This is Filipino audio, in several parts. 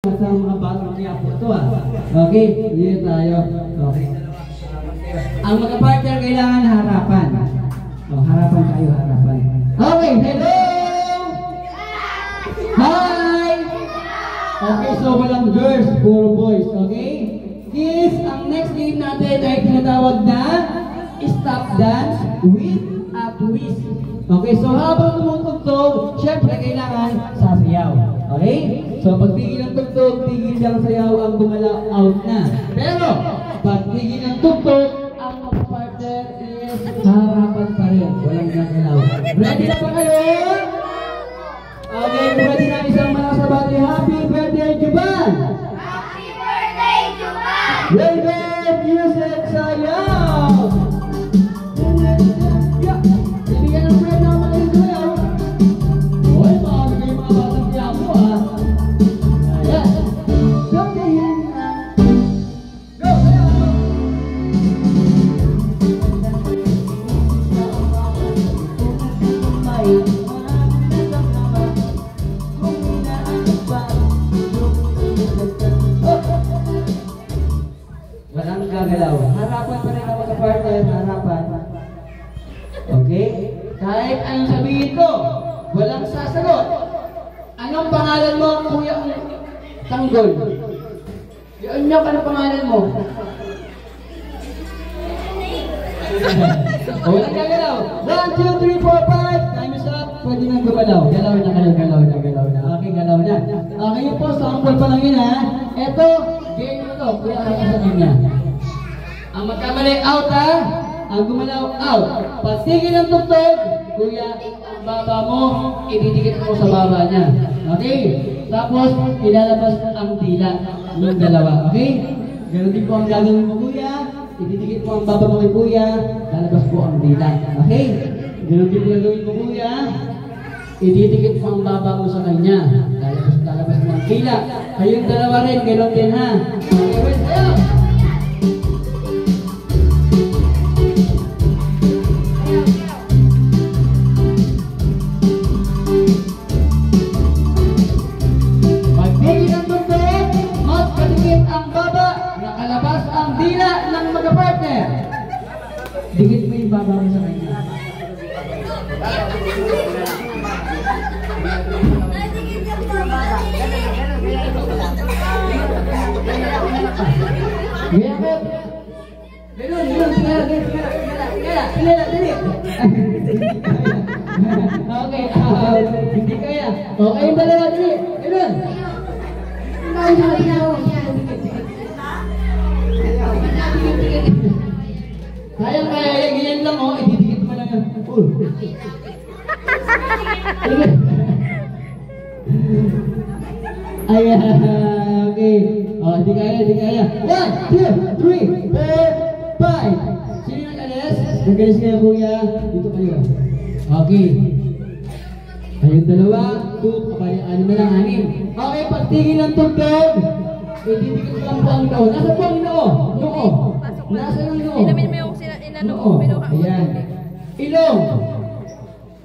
Sa mga batang kaya po ito Okay, dito tayo. Okay. Ang mga partner kailangan harapan. Harapan tayo, harapan. Okay, hello! Hi! Okay, so walang girls, puro boys, okay? Kids, ang next game natin ay tinatawag na stop dance with a twist. Okay, so habang tumutugtog, syempre kailangan sasayaw. Okay? So pag tigil ng tugtog, tigil lang sayaw ang gumalaw, out na. Pero, pag tigil ng tugtog, ang partner is harapan pa rin. Walang gagalaw. Ready na pa kayo? Okay, ready na isang malakas na bati. Happy birthday, Juban! Happy birthday, Juban! Ready, music, sayaw! Bibigyan ng friend na magaling sayaw. Hoy, makakagay mga batang kiyamo Ayan. Sabihin na. Go, sayaw! Walang gagalaw. Harapan pa rin ako sa partner, harapan. Okay? Kahit anong sabihin ko, walang sasagot. Anong pangalan mo, Kuya Tanggol? Yun niyo, anong pangalan mo? Walang gagalaw. 1, 2, 3, 4, 5. Time is up. Pwede nang gumalaw. Galaw na kayo, galaw na. Okay, galaw na. Okay, yun po, sample pa lang yun ha. Eto, game na to. Kuya, ako sa kanya. Ang magkamali, out ha. Ang gumalaw, out. Pag tigil ng tugtog, kuya, ang baba mo, ididikit mo sa baba niya. Okay? Tapos, ilalabas ang dila ng dalawa. Okay? Ganun din po ang gagawin mo, kuya. Ididikit mo ang baba mo kay kuya, lalabas po ang dila. Okay? Ganun din po ang gagawin mo, kuya. Ididikit mo ang baba mo sa kanya. Lalabas mo ang dila. Kayong dalawa rin, ganun din ha. Okay, wait, ayaw! Dikit mo yung baba mo sa kanya. Okay, hindi kaya. Okay, yung dalawa, dali. Ganun. Kaya, ganyan lang ididikit mo lang yan. Ayan, okay. Di kaya. 1, 2, 3, 4, 5. Sino yung nag-alis? Nag-alis kayo, kuya. Dito kayo. Okay. Kayong dalawa, 2, ano na lang, 6. Okay, pagtigil ng tugtog, ididikit mo lang po ang noo. Nasa po ang noo? Noo. Nasa ang noo? Noo. Ayan. Ilong.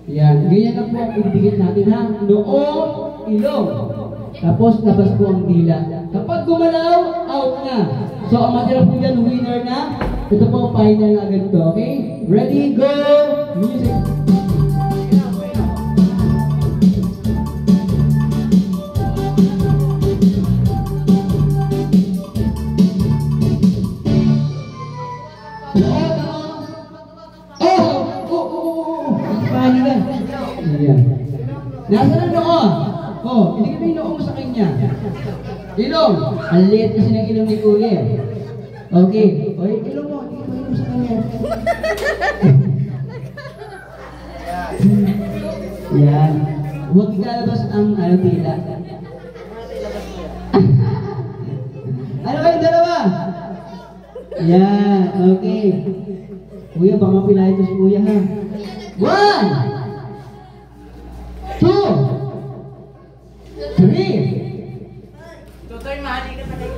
Ayan. Ganyan na po ang ididikit natin ha. Noo, ilong. Tapos labas po ang dila. Kapag gumalaw, out na. So ang matira po dyan, winner na. Ito po ang final na agad to. Okay? Ready, go! Music! Nasa na noo? Hindi mo yung noo mo sa kanya. Ilong. Ang liit kasi ng ilong ni Kuya. Okay. Ilong mo. Hindi mo yung sa kanya. Yan. Huwag ilalabas ang tila. Ano kayo dalawa? Yan. Okay. Kuya, baka mapilay ito si Kuya ha. 1, 2, 3,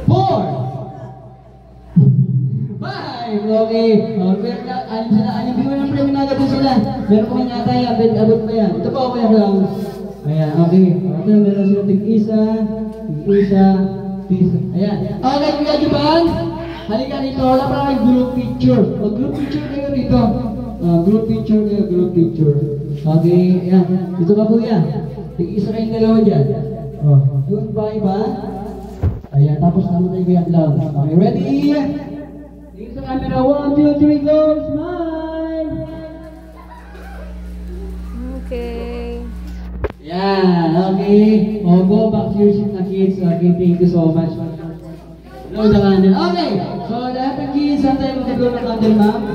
5. Okay. Anim sila. Anim mo ng premyo na agad sila. Meron ko man yata yan. Abot pa yan. Ito pa ako yan lang. Ayan, okay. Ito, meron sila tig-isa. Ayan. Okay, Kuya Juban. Halika dito. Wala pa kayong group picture. O, group picture kayo dito. Group picture kayo, group picture. Okay, ayan. Dito ka, Kuya. Tig-isa kayong dalawa dyan. Yun ba, iba? Ayan, tapos naman tayo Kuya Blau. Okay, ready? Tingin sa camera. 1, 2, 3, go! Smile! Okay. Yan, okay. O, go back to your seat na kids. Okay, thank you so much. Blow the candle. Okay, so lahat ng kids, saan tayo mag-blow ng candle, ma'am?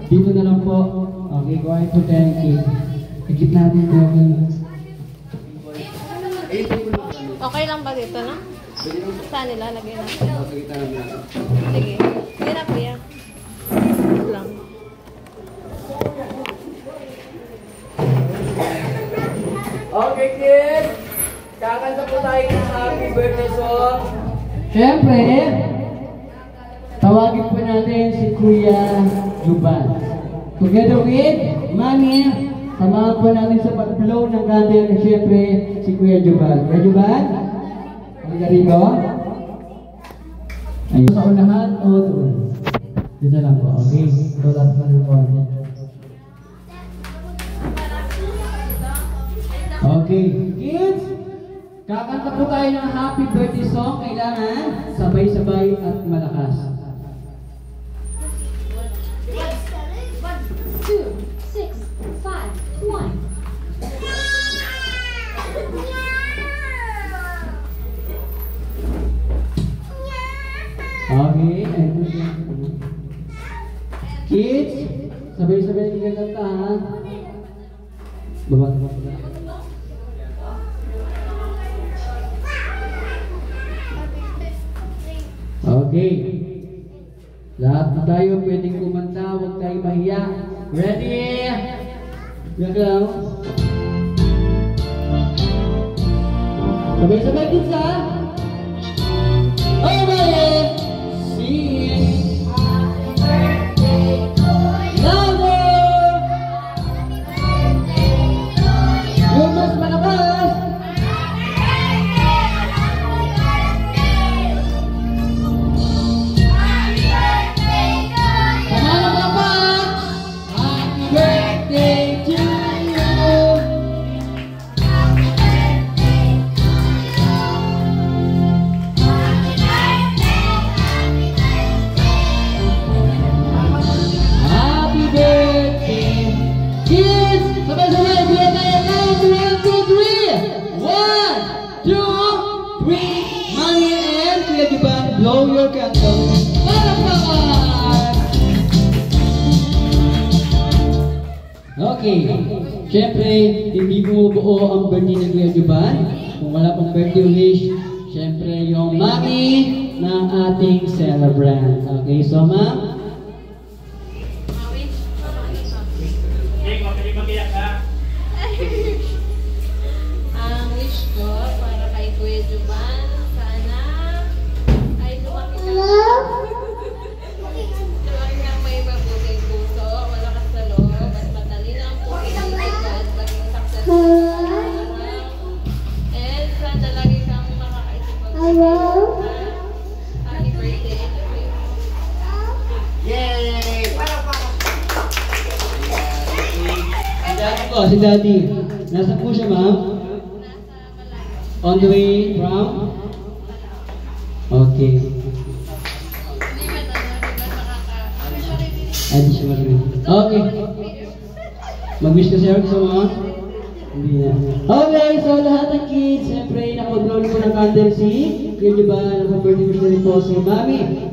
Dito na lang po. Okay, go ahead po tayo ng kids. Ikip natin po. Okay lang ba dito, no? Saan nila? Lagyan natin. Sige. Hirap niya. Lang. Okay, kids. Kakanta po tayo ng happy birthday song. Siyempre, tawagin po natin si Kuya Juban. Together with Mami, samahan po natin sa pag-blow ng candle. Siyempre, si Kuya Juban. Kuya Juban, halika rito. Ayun. Sa unahan o doon? Dito lang po, okay? Ito lang po ng konti. Okay, kids, kakanta po tayo ng happy birthday song. Kailangan sabay-sabay at malakas. 2, 6, 5, 1. Okay, kids, sabay-sabay yung kakanta ha. Baba. Okay. Lahat na tayo pwedeng kumanta, huwag tayo mahiya. Ready? Yan lang. Sabay-sabay din sa. Oh, my sing. Happy birthday to you. Louder! Yung mas malakas. Blow your candle. Palakpakan! Okay. Siyempre, hindi bumubuo ang birthday ng Kuya Juban. Kung wala pang birthday wish, siyempre yung mami ng ating celebrant. Okay, so ma'am? Ang wish ko para kay Kuya Juban, sana ay lumaki ka may mabuting puso, malakas sa loob, at matalino ang pag-iingat, maging successful sa araw. And sana lagi kang makakaisip happy birthday to you. Yay! Si Daddy. Nasaan po siya, ma'am? On the way from? Okay. Ay, di siya marunong. Okay. Mag-wish ka siya sa mga? Hindi na. Okay, so lahat ng kids, siyempre, nakapag-blow na po ng candle si Kuya Juban, nakapag-birthday wish na rin po si Mami. So,